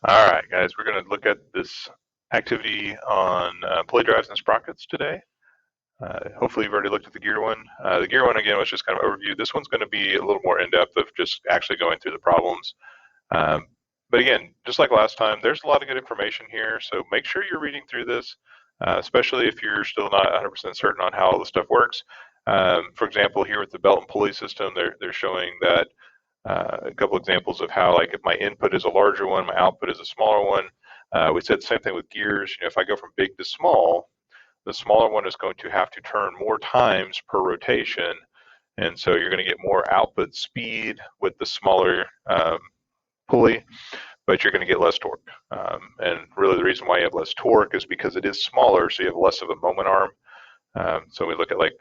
All right, guys, we're going to look at this activity on pulley drives and sprockets today. Hopefully you've already looked at the gear one. The gear one, again, was just kind of overview. This one's going to be a little more in-depth of just actually going through the problems. Um, but again, just like last time, there's a lot of good information here, so make sure you're reading through this, especially if you're still not 100% certain on how all this stuff works. For example, here with the belt and pulley system, they're showing that a couple examples of how, like, if my input is a larger one, my output is a smaller one. We said the same thing with gears. If I go from big to small, the smaller one is going to have to turn more times per rotation, and so you're going to get more output speed with the smaller pulley, but you're going to get less torque. And really, the reason why you have less torque is because it is smaller, so you have less of a moment arm. So we look at like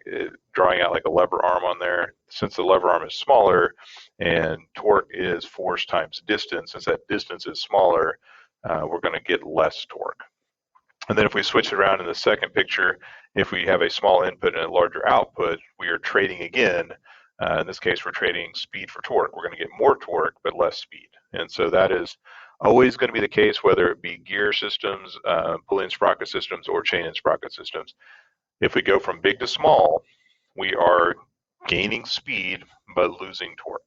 drawing out like a lever arm on there. Since the lever arm is smaller and torque is force times distance, since that distance is smaller, we're going to get less torque. And then if we switch it around in the second picture, if we have a small input and a larger output, we are trading again. In this case, we're trading speed for torque. We're going to get more torque, but less speed. And so that is always going to be the case, whether it be gear systems, pulley and sprocket systems, or chain and sprocket systems. If we go from big to small, we are gaining speed but losing torque.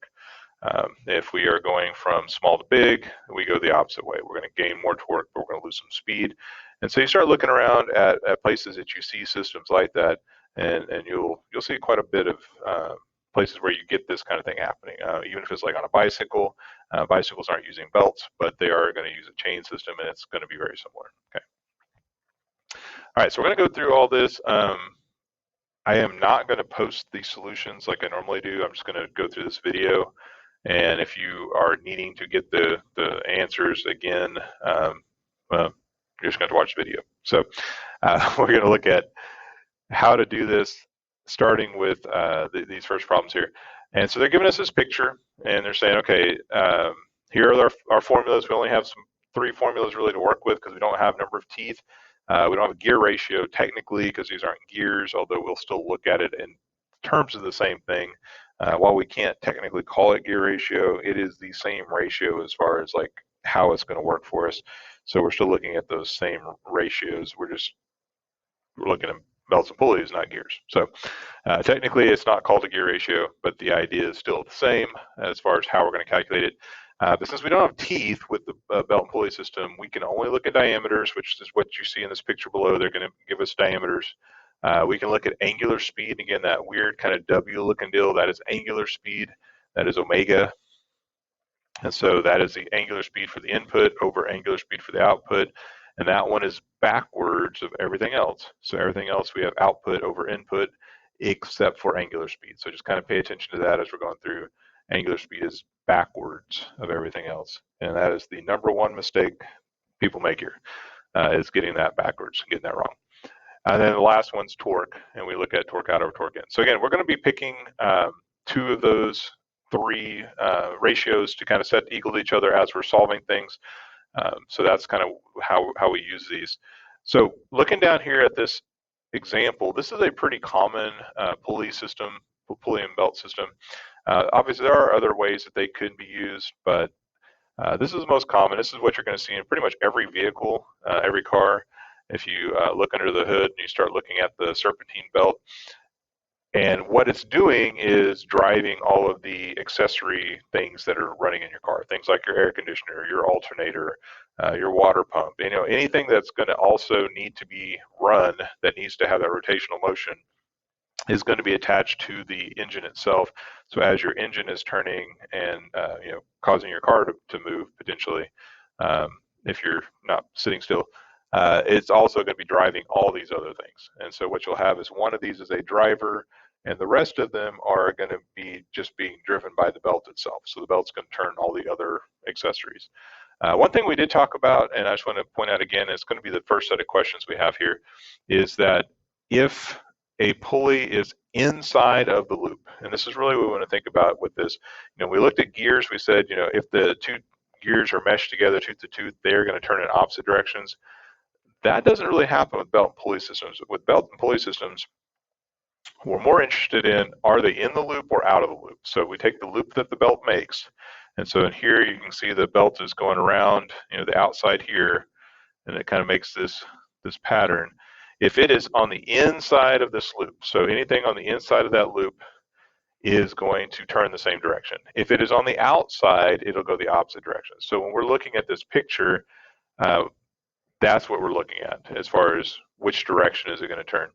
If we are going from small to big, we go the opposite way. We're going to gain more torque, but we're going to lose some speed. And so you start looking around at places that you see systems like that, and you'll see quite a bit of places where you get this kind of thing happening. Even if it's like on a bicycle, bicycles aren't using belts, but they are going to use a chain system, and it's going to be very similar. Okay. All right, so we're going to go through all this. I am not going to post the solutions like I normally do. I'm just going to go through this video. And if you are needing to get the answers again, well, you're just going to watch the video. So we're going to look at how to do this, starting with these first problems here. And so they're giving us this picture, and they're saying, okay, here are our formulas. We only have three formulas really to work with because we don't have number of teeth. We don't have a gear ratio technically because these aren't gears, although we'll still look at it in terms of the same thing. While we can't technically call it gear ratio, it is the same ratio as far as like how it's going to work for us. So we're still looking at those same ratios. We're looking at belts and pulleys, not gears. So technically it's not called a gear ratio, but the idea is still the same as far as how we're going to calculate it. But since we don't have teeth with the belt and pulley system, we can only look at diameters, which is what you see in this picture below. They're going to give us diameters. We can look at angular speed. Again, that weird kind of W looking deal, that is angular speed. That is omega. And so that is the angular speed for the input over angular speed for the output. And that one is backwards of everything else. So everything else we have output over input except for angular speed. So just kind of pay attention to that as we're going through. Angular speed is backwards of everything else. And that is the number one mistake people make here, is getting that backwards, getting that wrong. And then the last one's torque, and we look at torque out over torque in. So again, we're going to be picking two of those three ratios to kind of set equal to each other as we're solving things. So that's kind of how we use these. So looking down here at this example, this is a pretty common pulley system, pulley and belt system. Obviously, there are other ways that they could be used, but this is the most common. This is what you're going to see in pretty much every vehicle, every car. If you look under the hood and you start looking at the serpentine belt, and what it's doing is driving all of the accessory things that are running in your car, things like your air conditioner, your alternator, your water pump, anything that's going to also need to be run that needs to have that rotational motion is going to be attached to the engine itself. So as your engine is turning and causing your car to move potentially, if you're not sitting still, it's also going to be driving all these other things. And so what you'll have is one of these is a driver, and the rest of them are going to be just being driven by the belt itself. So the belt's going to turn all the other accessories. One thing we did talk about, and I just want to point out again, it's going to be the first set of questions we have here, is that if a pulley is inside of the loop, and this is really what we want to think about with this. We looked at gears. We said, if the two gears are meshed together tooth to tooth, they're going to turn in opposite directions. That doesn't really happen with belt and pulley systems. With belt and pulley systems, we're more interested in, are they in the loop or out of the loop? So we take the loop that the belt makes, And so in here you can see the belt is going around, the outside here, and it kind of makes this pattern. If it is on the inside of this loop, so anything on the inside of that loop is going to turn the same direction. If it is on the outside, it'll go the opposite direction. So when we're looking at this picture, that's what we're looking at as far as which direction is it going to turn.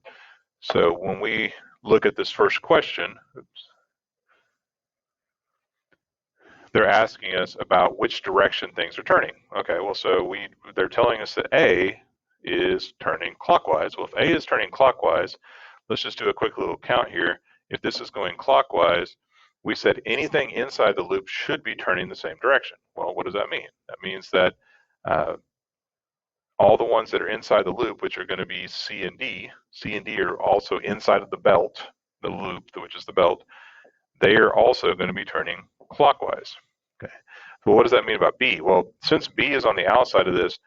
So when we look at this first question, they're asking us about which direction things are turning. Okay, well, so they're telling us that A is turning clockwise. Well, if A is turning clockwise, let's just do a quick little count here. If this is going clockwise, we said anything inside the loop should be turning the same direction. Well, what does that mean? That means that all the ones that are inside the loop, which are going to be C and D are also inside of the belt, the loop, which is the belt, they are also going to be turning clockwise. Okay. So what does that mean about B? Well, since B is on the outside of this,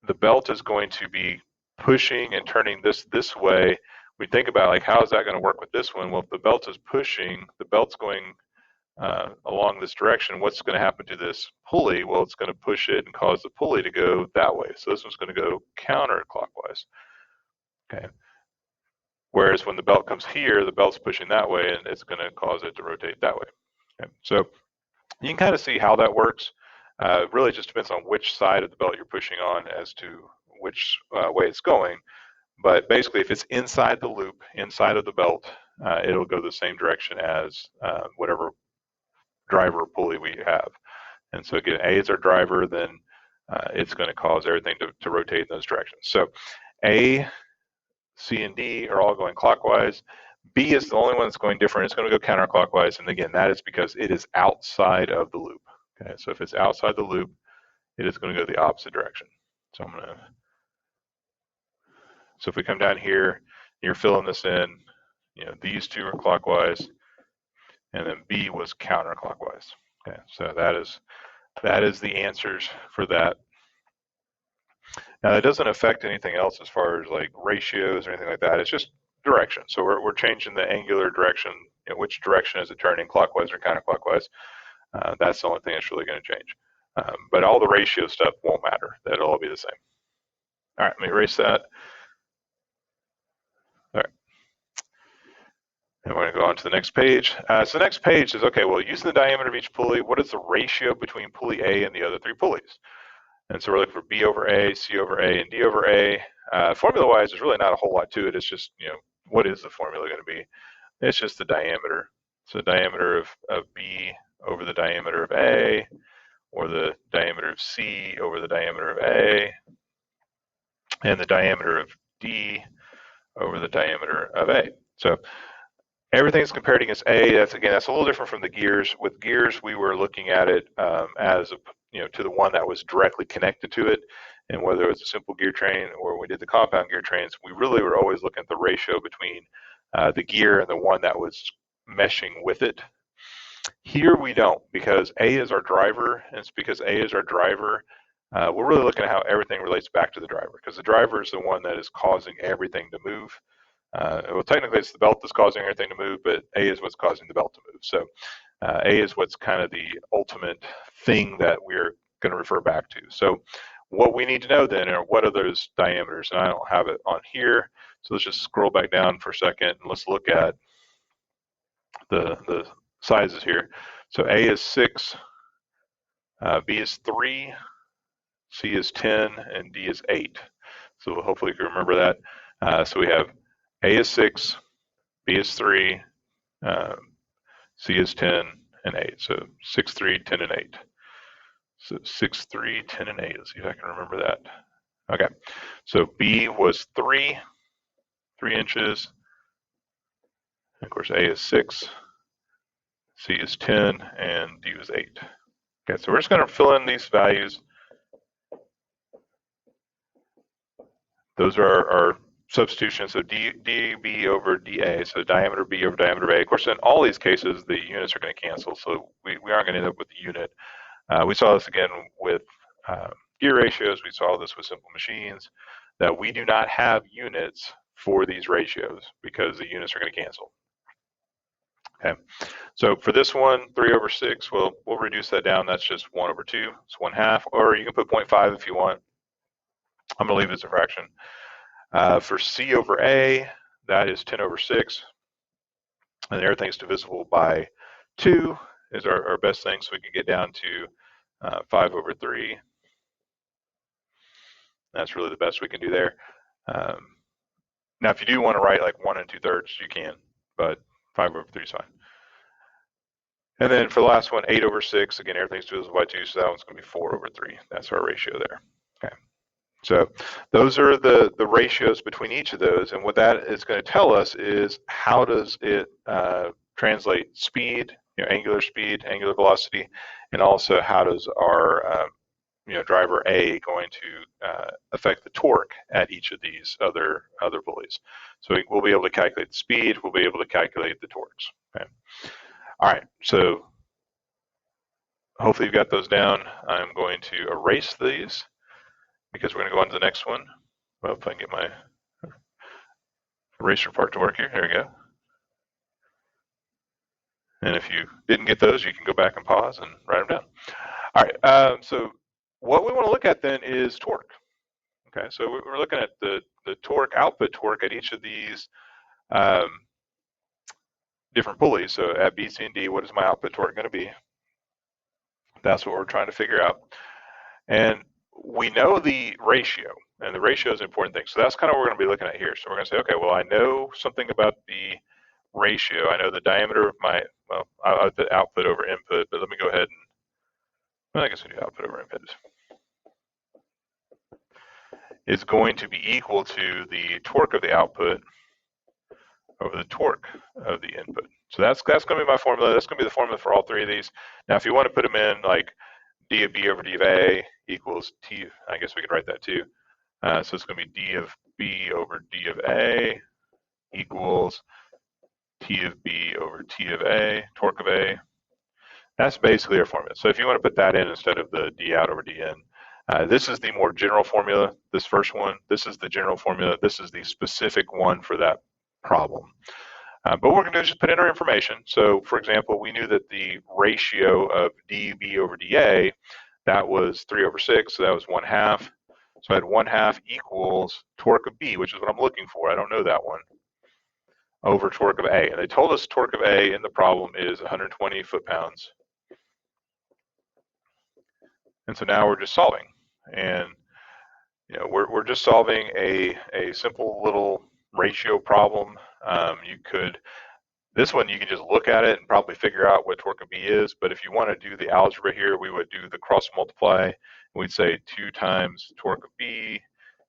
the belt is going to be pushing and turning this way. We think about, like, how is that going to work with this one? Well, if the belt is pushing, the belt's going along this direction, what's going to happen to this pulley? Well, it's going to push it and cause the pulley to go that way. So this one's going to go counterclockwise. Okay. Whereas when the belt comes here, the belt's pushing that way, and it's going to cause it to rotate that way. Okay. So you can kind of see how that works. It really just depends on which side of the belt you're pushing on as to which way it's going. But basically, if it's inside the loop, inside of the belt, it'll go the same direction as whatever driver pulley we have. And so again, A is our driver, then it's going to cause everything to rotate in those directions. So A, C, and D are all going clockwise. B is the only one that's going different. It's going to go counterclockwise. And again, that is because it is outside of the loop. Okay, so if it's outside the loop, it is going to go the opposite direction. So so if we come down here, you're filling this in, these two are clockwise, and then B was counterclockwise. Okay, so that is the answers for that. Now, that doesn't affect anything else as far as like ratios or anything like that. It's just direction. So we're changing the angular direction, which direction is it turning, clockwise or counterclockwise. That's the only thing that's really going to change. But all the ratio stuff won't matter. That'll all be the same. All right, let me erase that. All right. And we're going to go on to the next page. So the next page is, okay, well, using the diameter of each pulley, what is the ratio between pulley A and the other three pulleys? And so we're looking for B over A, C over A, and D over A. Formula-wise, there's really not a whole lot to it. It's just, what is the formula going to be? It's just the diameter. So the diameter of B over the diameter of A, or the diameter of C over the diameter of A, and the diameter of D over the diameter of A. So everything's compared against A. That's a little different from the gears. With gears, we were looking at it as to the one that was directly connected to it, and whether it was a simple gear train or we did the compound gear trains, we really were always looking at the ratio between the gear and the one that was meshing with it. Here we don't, because A is our driver, and it's because A is our driver, we're really looking at how everything relates back to the driver, because the driver is the one that is causing everything to move. Well, technically it's the belt that's causing everything to move, but A is what's causing the belt to move. So A is what's kind of the ultimate thing that we're going to refer back to. So what we need to know then are what are those diameters, and I don't have it on here. So let's just scroll back down for a second and let's look at the sizes here. So A is 6, B is 3, C is 10, and D is 8. So hopefully you can remember that. So we have A is 6, B is 3, C is 10, and 8. So 6, 3, 10, and 8. So 6, 3, 10, and 8. Let's see if I can remember that. Okay. So B was 3 inches. And of course, A is 6, C is 10, and D was 8. Okay, so we're just going to fill in these values. Those are our substitutions. So DB over DA, so diameter B over diameter A. Of course, in all these cases, the units are going to cancel, so we aren't going to end up with the unit. We saw this again with gear ratios. We saw this with simple machines, that we do not have units for these ratios because the units are going to cancel. Okay, so for this one, 3 over 6, we'll reduce that down. That's just 1 over 2. It's 1/2, or you can put 0.5 if you want. I'm going to leave it as a fraction. For C over A, that is 10 over 6, and everything's divisible by 2 is our best thing, so we can get down to 5 over 3. That's really the best we can do there. Now, if you do want to write like 1 2/3, you can, but 5 over 3 is fine. And then for the last one, 8 over 6, again, everything's divisible by 2, so that one's going to be 4 over 3. That's our ratio there. Okay. So those are the ratios between each of those, and what that is going to tell us is how does it translate speed, angular speed, angular velocity, and also how does our driver A going to affect the torque at each of these other pulleys. So we'll be able to calculate the speed, we'll be able to calculate the torques. Okay. All right, so hopefully you've got those down. I'm going to erase these because we're going to go on to the next one. Well, if I can get my eraser part to work here. There we go. And if you didn't get those, you can go back and pause and write them down. All right, so what we want to look at then is torque. Okay, so we're looking at the torque, output torque at each of these different pulleys. So at B, C, and D, what is my output torque going to be? That's what we're trying to figure out. And we know the ratio, and the ratio is an important thing. So that's kind of what we're going to be looking at here. So we're going to say, okay, well, I know something about the ratio. I know the diameter of my, well, I'll put output over input, but let me go ahead and, well, I guess we do output over input. Is going to be equal to the torque of the output over the torque of the input. So that's going to be my formula. That's going to be the formula for all three of these. Now, if you want to put them in like d of b over d of a equals t, I guess we could write that too. So it's going to be d of b over d of a equals t of b over t of a, torque of a. That's basically our formula. So if you want to put that in instead of the d out over dn, this is the more general formula, this first one. This is the general formula. This is the specific one for that problem. But what we're going to do is just put in our information. So, for example, we knew that the ratio of dB over dA, that was 3 over 6, so that was 1/2. So I had 1/2 equals torque of B, which is what I'm looking for. I don't know that one, over torque of A. And they told us torque of A in the problem is 120 foot-pounds. And so now we're just solving. And we're just solving a simple little ratio problem. This one you can just look at it and probably figure out what torque of B is, but if you want to do the algebra here, we would do the cross multiply. We'd say 2 times torque of B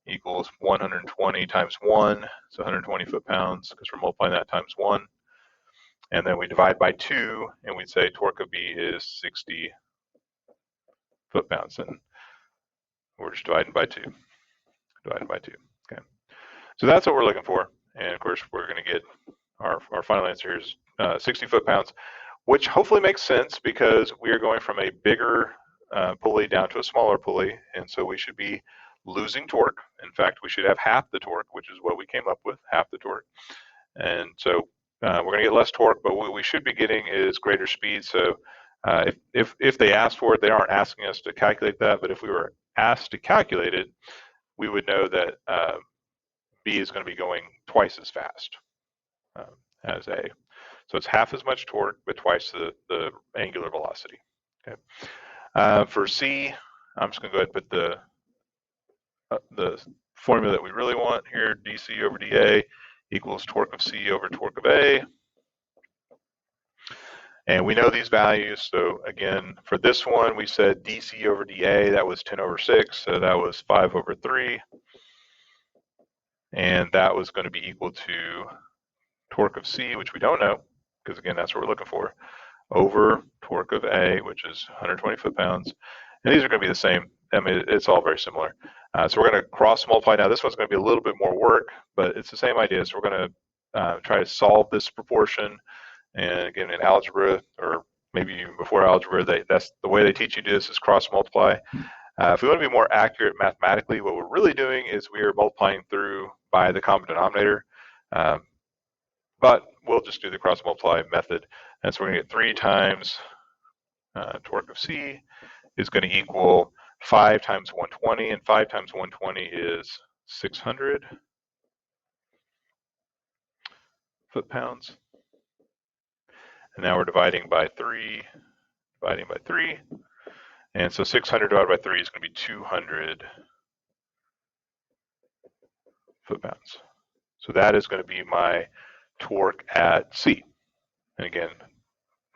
equals 120 times 1, so 120 foot-pounds, because we're multiplying that times 1. And then we divide by 2, and we'd say torque of B is 60 foot-pounds, and we're just dividing by 2. Okay. So that's what we're looking for. And of course, we're going to get our final answer is 60 foot-pounds, which hopefully makes sense because we are going from a bigger pulley down to a smaller pulley. And so we should be losing torque. In fact, we should have half the torque, which is what we came up with, half the torque. And so we're going to get less torque, but what we should be getting is greater speed. So if they asked for it, they aren't asking us to calculate that. But if we were asked to calculate it, we would know that B is going to be going twice as fast as A. So it's half as much torque, but twice the angular velocity. Okay. For C, I'm just going to go ahead and put the formula that we really want here, dC over dA equals torque of C over torque of A. And we know these values. So again, for this one, we said dC over dA, that was 10 over 6, so that was 5 over 3. And that was going to be equal to torque of C, which we don't know, because again, that's what we're looking for, over torque of A, which is 120 foot-pounds. And these are going to be the same. I mean, it's all very similar. So we're going to cross multiply. Now, this one's going to be a little bit more work, but it's the same idea. So we're going to try to solve this proportion. And again, in algebra, or maybe even before algebra, that's the way they teach you to do this, is cross multiply. If we want to be more accurate mathematically, what we're really doing is we are multiplying through by the common denominator. But we'll just do the cross multiply method. And so we're going to get 3 times torque of C is going to equal 5 times 120, and 5 times 120 is 600 foot-pounds. And now we're dividing by 3, and so 600 divided by 3 is going to be 200 foot-pounds. So that is going to be my torque at C. And again,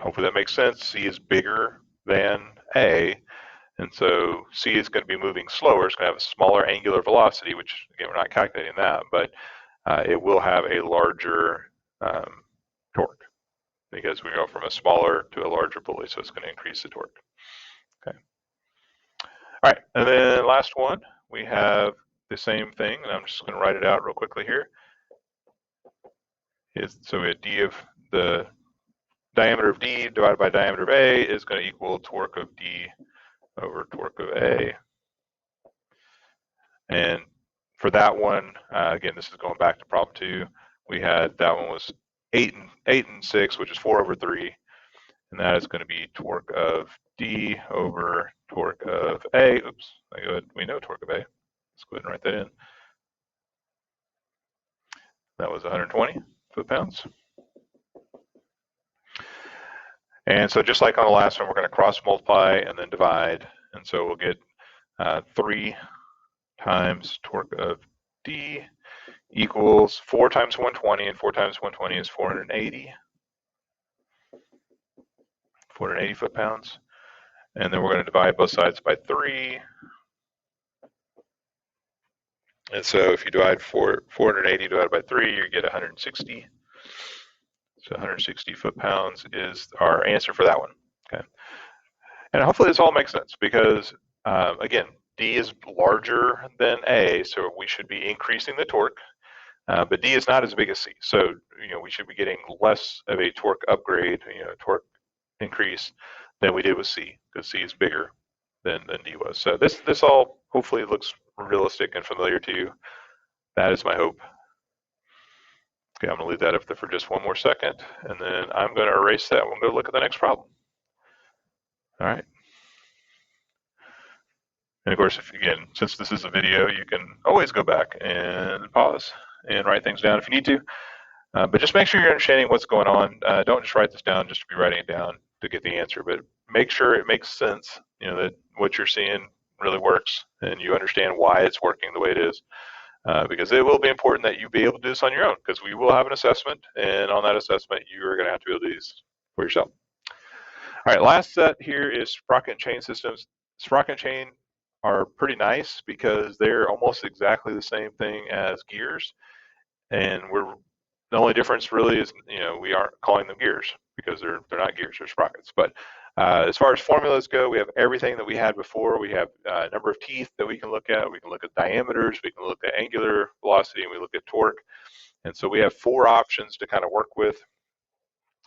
hopefully that makes sense. C is bigger than A, and so C is going to be moving slower. It's going to have a smaller angular velocity, which again, we're not calculating that, but it will have a larger torque because we go from a smaller to a larger pulley, so it's going to increase the torque. Okay. All right, and then last one, we have the same thing, and I'm just going to write it out real quickly here. So we have D of the diameter of D divided by diameter of A is going to equal torque of D over torque of A. And for that one, again, this is going back to problem 2. We had that one was 8 and 6, which is 4 over 3, and that is going to be torque of D over torque of A. Oops, we know torque of A. Let's go ahead and write that in. That was 120 foot-pounds. And so just like on the last one, we're going to cross multiply and then divide. And so we'll get 3 times torque of D equals 4 times 120, and 4 times 120 is 480. 480 foot-pounds. And then we're going to divide both sides by 3. And so if you divide 480 divided by 3, you get 160. So 160 foot-pounds is our answer for that one. Okay. And hopefully this all makes sense because, again, D is larger than A, so we should be increasing the torque. But D is not as big as C, so we should be getting less of a torque upgrade, torque increase than we did with C, because C is bigger than D was. So this all hopefully looks realistic and familiar to you. That is my hope. Okay, I'm going to leave that up there for just one more second, and then I'm going to erase that. We'll go look at the next problem. All right. And of course, again, since this is a video, you can always go back and pause and write things down if you need to. But just make sure you're understanding what's going on. Don't just write this down just to be writing it down to get the answer, but make sure it makes sense, that what you're seeing really works and you understand why it's working the way it is. Because it will be important that you be able to do this on your own, because we will have an assessment, and on that assessment, you are going to have to be able to do these for yourself. All right, last set here is sprocket and chain systems. Sprocket and chain are pretty nice because they're almost exactly the same thing as gears, and the only difference really is we aren't calling them gears because they're not gears, they're sprockets. But as far as formulas go, we have everything that we had before. We have a number of teeth that we can look at. We can look at diameters, we can look at angular velocity, and we look at torque. And so we have 4 options to kind of work with.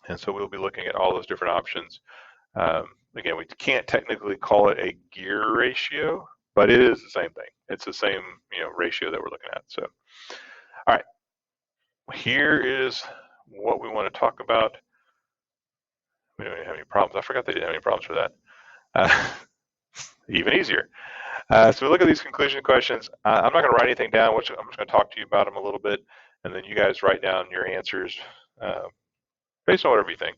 And so we'll be looking at all those different options. Again, we can't technically call it a gear ratio, but it is the same thing. It's the same ratio that we're looking at. So, all right, here is what we want to talk about. We don't even have any problems. I forgot they didn't have any problems for that. Even easier. So we look at these conclusion questions. I'm not going to write anything down. I'm just going to talk to you about them a little bit, and then you guys write down your answers based on whatever you think.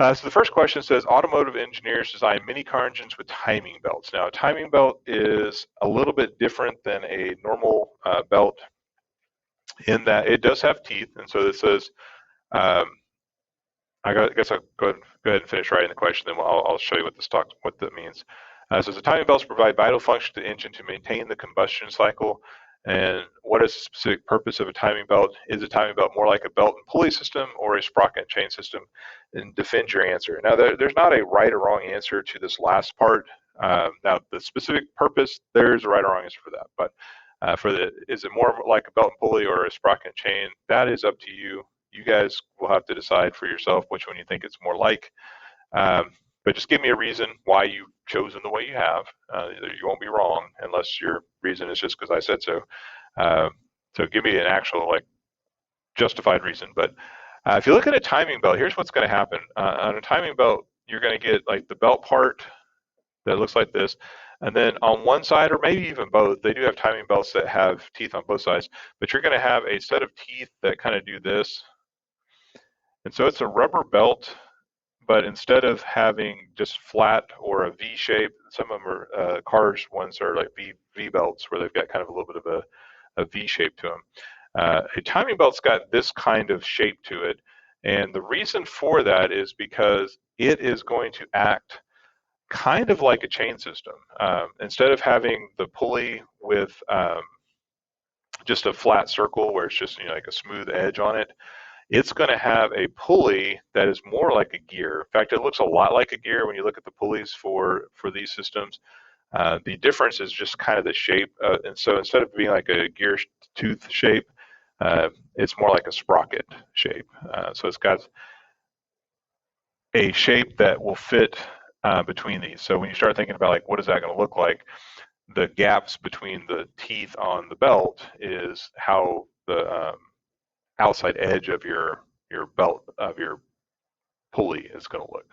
So the first question says, automotive engineers design mini car engines with timing belts. Now, a timing belt is a little bit different than a normal belt in that it does have teeth, and so this says, I guess I'll go ahead and finish writing the question, then I'll show you what that means. So the timing belts provide vital function to the engine to maintain the combustion cycle. And what is the specific purpose of a timing belt? Is a timing belt more like a belt and pulley system or a sprocket and chain system? And defend your answer. Now, there's not a right or wrong answer to this last part. Now, the specific purpose, there's a right or wrong answer for that. But is it more like a belt and pulley or a sprocket and chain? That is up to you. You guys will have to decide for yourself which one you think it's more like. But just give me a reason why you've chosen the way you have. You won't be wrong unless your reason is just because I said so. So give me an actual justified reason. But if you look at a timing belt, here's what's going to happen. On a timing belt, you're going to get like the belt part that looks like this. And then on one side, or maybe even both, they do have timing belts that have teeth on both sides, but you're going to have a set of teeth that kind of do this. And so it's a rubber belt, but instead of having just flat or a V shape, some of them are cars ones are like V belts where they've got kind of a little bit of a V shape to them. A timing belt's got this kind of shape to it, and the reason for that is because it is going to act kind of like a chain system. Instead of having the pulley with just a flat circle where it's just like a smooth edge on it, it's going to have a pulley that is more like a gear. In fact, it looks a lot like a gear when you look at the pulleys for these systems. The difference is just kind of the shape. And so instead of being like a gear tooth shape, it's more like a sprocket shape. So it's got a shape that will fit between these. So when you start thinking about like what is that going to look like, the gaps between the teeth on the belt is how the outside edge of your belt of your pulley is going to look.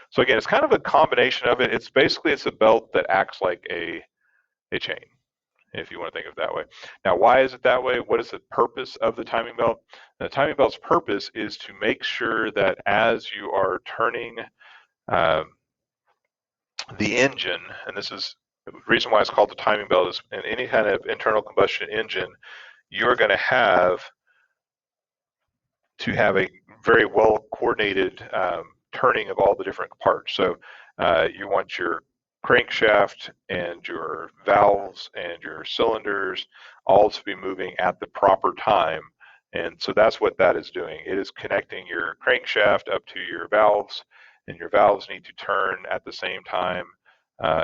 So again, it's kind of a combination of it. It's a belt that acts like a chain, if you want to think of it that way. Now, why is it that way? What is the purpose of the timing belt? The timing belt's purpose is to make sure that as you are turning the engine, and this is the reason why it's called the timing belt, is in any kind of internal combustion engine, you're going to have a very well coordinated turning of all the different parts. So you want your crankshaft and your valves and your cylinders all to be moving at the proper time. And so that's what that is doing. It is connecting your crankshaft up to your valves, and your valves need to turn at the same time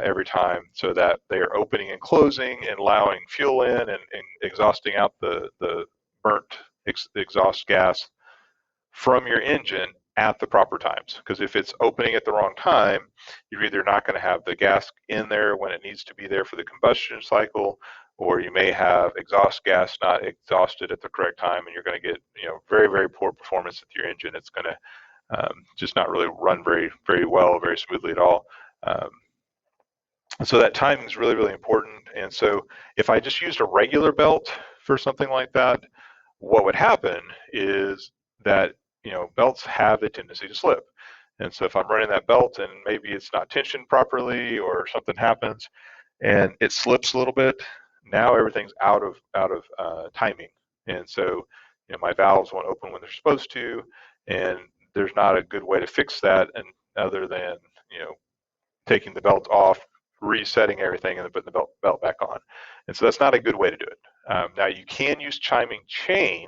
every time so that they are opening and closing and allowing fuel in and exhausting out the burnt exhaust gas from your engine at the proper times. Because if it's opening at the wrong time, you're either not going to have the gas in there when it needs to be there for the combustion cycle, or you may have exhaust gas not exhausted at the correct time, and you're going to get very, very poor performance with your engine. It's going to just not really run very, very well, very smoothly at all. So that timing is really, really important. And so if I just used a regular belt for something like that, what would happen is that belts have a tendency to slip. And so if I'm running that belt and maybe it's not tensioned properly or something happens and it slips a little bit, now everything's out of timing. And so my valves won't open when they're supposed to, and there's not a good way to fix that, and other than taking the belt off, resetting everything, and then putting the belt back on. And so that's not a good way to do it. Now you can use timing chain,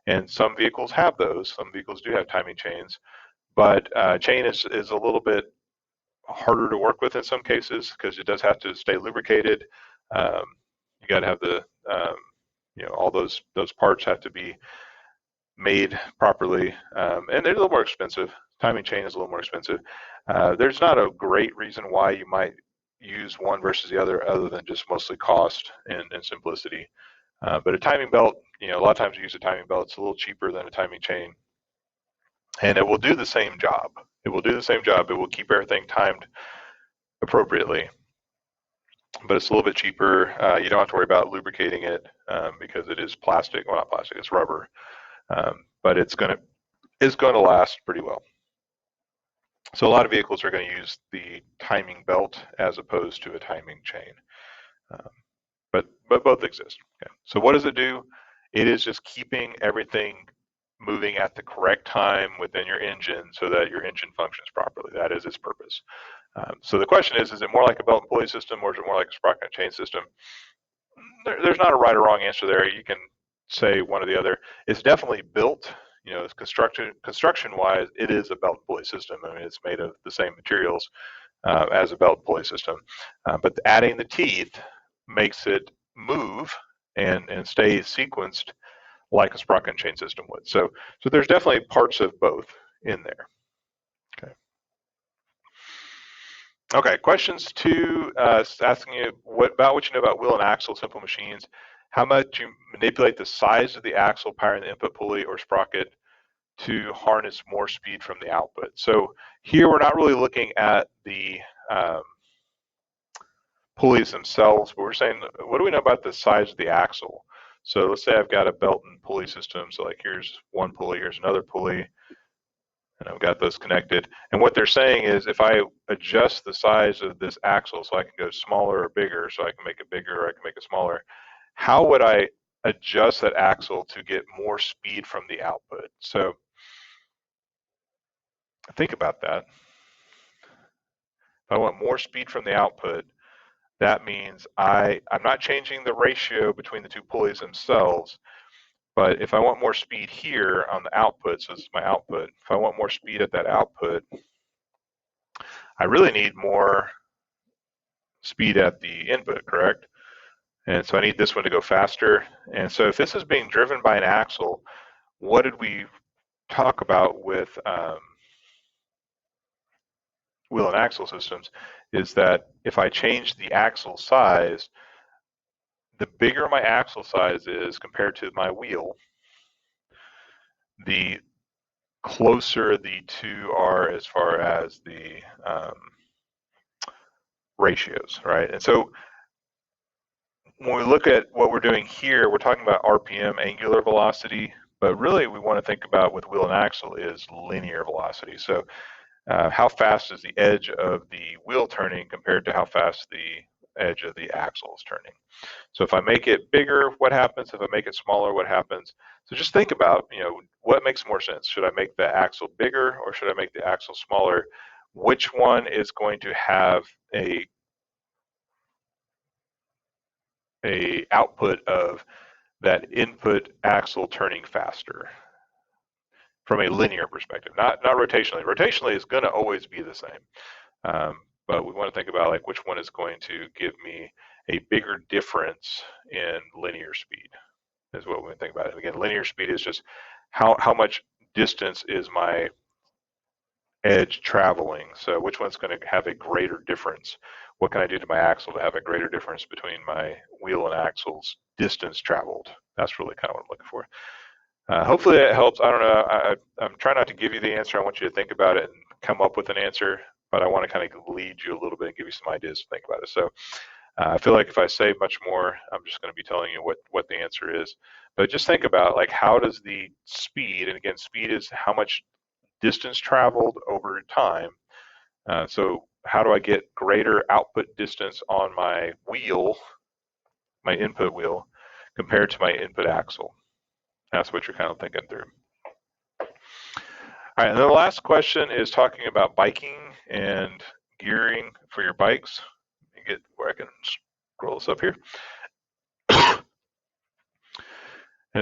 and some vehicles have those. Some vehicles do have timing chains, but chain is a little bit harder to work with in some cases because it does have to stay lubricated. You got to have the all those parts have to be made properly, and they're a little more expensive. Timing chain is a little more expensive. There's not a great reason why you might use one versus the other than just mostly cost and simplicity. But a timing belt, a lot of times you use a timing belt. It's a little cheaper than a timing chain, and it will do the same job. It will do the same job. It will keep everything timed appropriately, but it's a little bit cheaper. You don't have to worry about lubricating it because it is plastic. Well, not plastic. It's rubber, but it's going to last pretty well. So a lot of vehicles are going to use the timing belt as opposed to a timing chain. But both exist. Okay. So what does it do? It is just keeping everything moving at the correct time within your engine so that your engine functions properly. That is its purpose. So the question is it more like a belt and pulley system, or is it more like a sprocket chain system? There's not a right or wrong answer there. You can say one or the other. It's definitely built, construction-wise, it is a belt and pulley system. I mean, it's made of the same materials as a belt and pulley system. But adding the teeth makes it move and stay sequenced like a sprocket and chain system would. So there's definitely parts of both in there. Okay, questions 2, asking you what you know about wheel and axle simple machines. how much you manipulate the size of the axle powering the input pulley or sprocket to harness more speed from the output. So here we're not really looking at the pulleys themselves, but we're saying, what do we know about the size of the axle? So let's say I've got a belt and pulley system. So like here's one pulley, here's another pulley, and I've got those connected. And what they're saying is if I adjust the size of this axle so I can go smaller or bigger, so I can make it bigger or I can make it smaller, how would I adjust that axle to get more speed from the output? So think about that. If I want more speed from the output, that means I'm not changing the ratio between the two pulleys themselves, but if I want more speed here on the output, so this is my output, if I want more speed at that output, I really need more speed at the input, correct? And so I need this one to go faster. And so if this is being driven by an axle, what did we talk about with wheel and axle systems is that if I change the axle size, the bigger my axle size is compared to my wheel, the closer the two are as far as the ratios, right? And so when we look at what we're doing here, we're talking about RPM, angular velocity, but really we want to think about with wheel and axle is linear velocity. So how fast is the edge of the wheel turning compared to how fast the edge of the axle is turning? So if I make it bigger, what happens? If I make it smaller, what happens? So just think about, what makes more sense? Should I make the axle bigger or should I make the axle smaller? Which one is going to have a output of that input axle turning faster from a linear perspective, not rotationally. Rotationally is going to always be the same. But we want to think about like which one is going to give me a bigger difference in linear speed is what we think about it. Again, linear speed is just how much distance is my edge traveling. So which one's going to have a greater difference? What can I do to my axle to have a greater difference between my wheel and axle's distance traveled? That's really kind of what I'm looking for. Hopefully that helps. I don't know. I'm trying not to give you the answer. I want you to think about it and come up with an answer, but I want to kind of lead you a little bit and give you some ideas to think about it. So I feel like if I say much more, I'm just going to be telling you what the answer is. But just think about like how does the speed, and again, speed is how much distance traveled over time. So how do I get greater output distance on my wheel, my input wheel, compared to my input axle? That's what you're kind of thinking through. All right, and then the last question is talking about biking and gearing for your bikes. Let me get where I can scroll this up here. And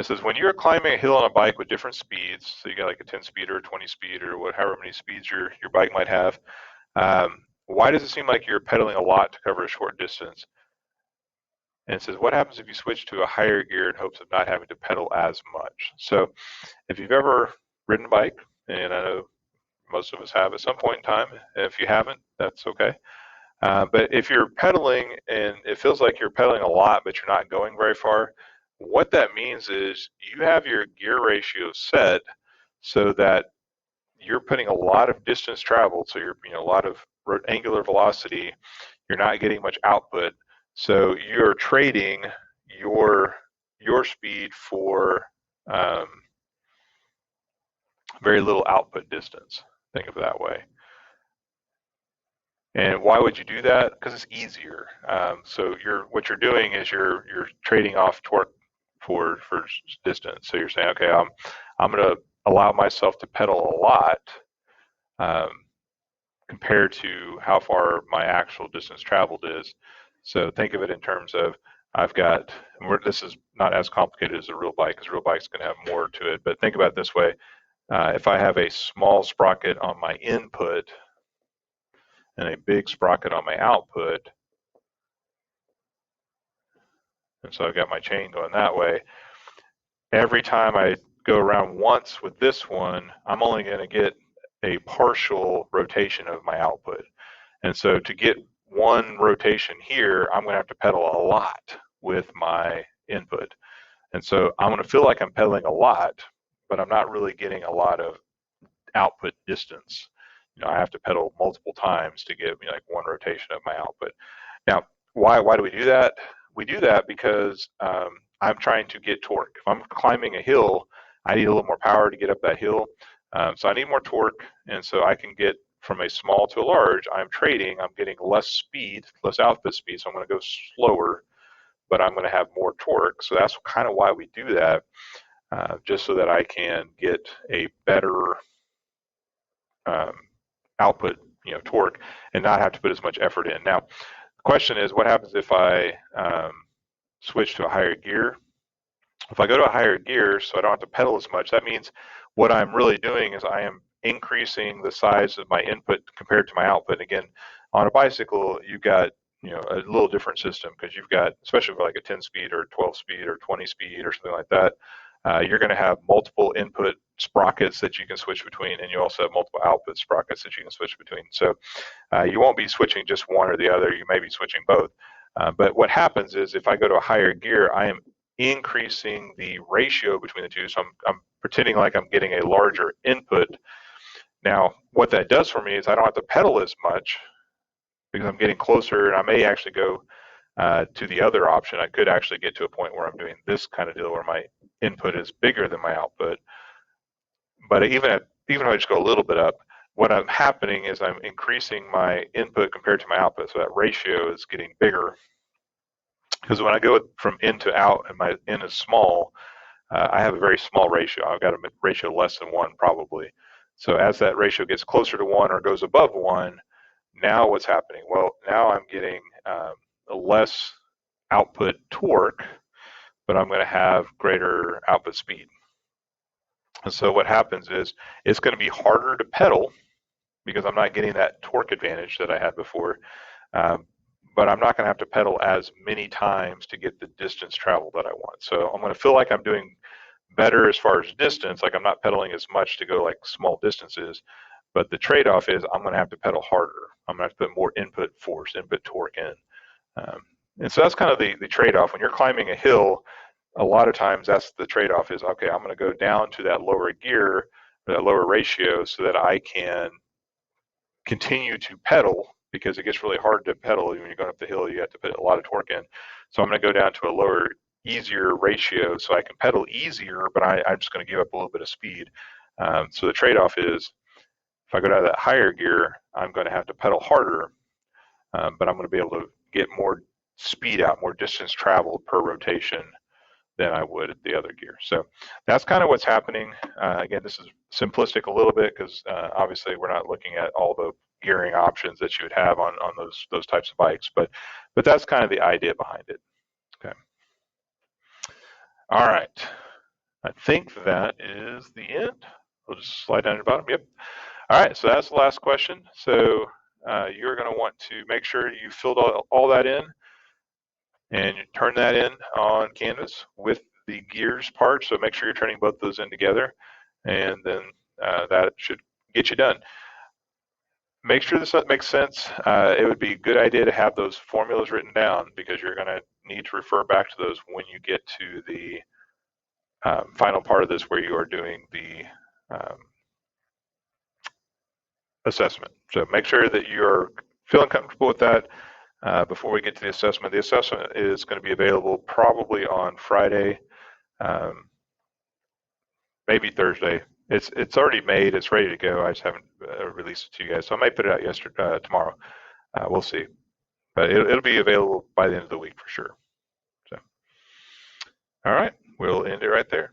it says, when you're climbing a hill on a bike with different speeds, so you got like a 10 speed or a 20 speed or however many speeds your bike might have, why does it seem like you're pedaling a lot to cover a short distance? And it says, what happens if you switch to a higher gear in hopes of not having to pedal as much? So if you've ever ridden a bike, and I know most of us have at some point in time, if you haven't, that's okay. But if you're pedaling and it feels like you're pedaling a lot, but you're not going very far, what that means is you have your gear ratio set so that you're putting a lot of distance traveled, so you're a lot of angular velocity, you're not getting much output, so you're trading your speed for very little output distance. Think of it that way. And why would you do that? Because it's easier. So what you're doing is you're trading off torque for distance. So you're saying, okay, I'm going to allow myself to pedal a lot compared to how far my actual distance traveled is. So think of it in terms of this is not as complicated as a real bike, because a real bike's going to have more to it. But think about it this way: if I have a small sprocket on my input and a big sprocket on my output, and so I've got my chain going that way, every time I go around once with this one, I'm only going to get a partial rotation of my output. And so to get one rotation here, I'm going to have to pedal a lot with my input. And so I'm going to feel like I'm pedaling a lot, but I'm not really getting a lot of output distance. I have to pedal multiple times to get like one rotation of my output. Now, why do we do that? We do that because I'm trying to get torque. If I'm climbing a hill, I need a little more power to get up that hill. So I need more torque, and so I can get from a small to a large. I'm trading. I'm getting less speed, less output speed, so I'm going to go slower, but I'm going to have more torque. So that's kind of why we do that, just so that I can get a better output, torque, and not have to put as much effort in. Now, the question is, what happens if I switch to a higher gear? If I go to a higher gear, so I don't have to pedal as much, that means what I'm really doing is I am increasing the size of my input compared to my output. Again, on a bicycle, you've got a little different system because you've got, especially for like a 10 speed or 12 speed or 20 speed or something like that, you're going to have multiple input sprockets that you can switch between, and you also have multiple output sprockets that you can switch between. So you won't be switching just one or the other. You may be switching both. But what happens is if I go to a higher gear, I am increasing the ratio between the two. So I'm pretending like I'm getting a larger input. Now, what that does for me is I don't have to pedal as much because I'm getting closer, and I may actually go to the other option. I could actually get to a point where I'm doing this kind of deal where my input is bigger than my output. But even if I just go a little bit up, what I'm happening is I'm increasing my input compared to my output. So that ratio is getting bigger. Because when I go from in to out and my in is small, I have a very small ratio. I've got a ratio less than 1 probably. So as that ratio gets closer to 1 or goes above 1, now what's happening? Well, now I'm getting a less output torque, but I'm going to have greater output speed. And so what happens is it's going to be harder to pedal because I'm not getting that torque advantage that I had before. But I'm not going to have to pedal as many times to get the distance traveled that I want. So I'm going to feel like I'm doing better as far as distance, like I'm not pedaling as much to go like small distances, but the trade-off is I'm going to have to pedal harder. I'm going to have to put more input force, input torque in. And so that's kind of the trade-off. When you're climbing a hill, a lot of times that's the trade-off is, okay, I'm going to go down to that lower gear, that lower ratio, so that I can continue to pedal, because it gets really hard to pedal when you're going up the hill. You have to put a lot of torque in. So I'm going to go down to a lower, easier ratio so I can pedal easier, but I'm just going to give up a little bit of speed. So the trade-off is if I go down to that higher gear, I'm going to have to pedal harder, but I'm going to be able to get more speed out, more distance traveled per rotation than I would at the other gear. So that's kind of what's happening. Again, this is simplistic a little bit because obviously we're not looking at all the gearing options that you would have on those types of bikes, but that's kind of the idea behind it. Okay. All right. I think that is the end. We'll just slide down to the bottom. Yep. All right. So that's the last question. So you're going to want to make sure you filled all that in, and you turn that in on Canvas with the gears part. So make sure you're turning both those in together, and then that should get you done. Make sure this makes sense. It would be a good idea to have those formulas written down because you're going to need to refer back to those when you get to the final part of this where you are doing the assessment. So make sure that you're feeling comfortable with that before we get to the assessment. The assessment is going to be available probably on Friday, maybe Thursday. It's already made. It's ready to go. I just haven't released it to you guys. So I might put it out tomorrow. We'll see. But it'll be available by the end of the week for sure. So, all right, we'll end it right there.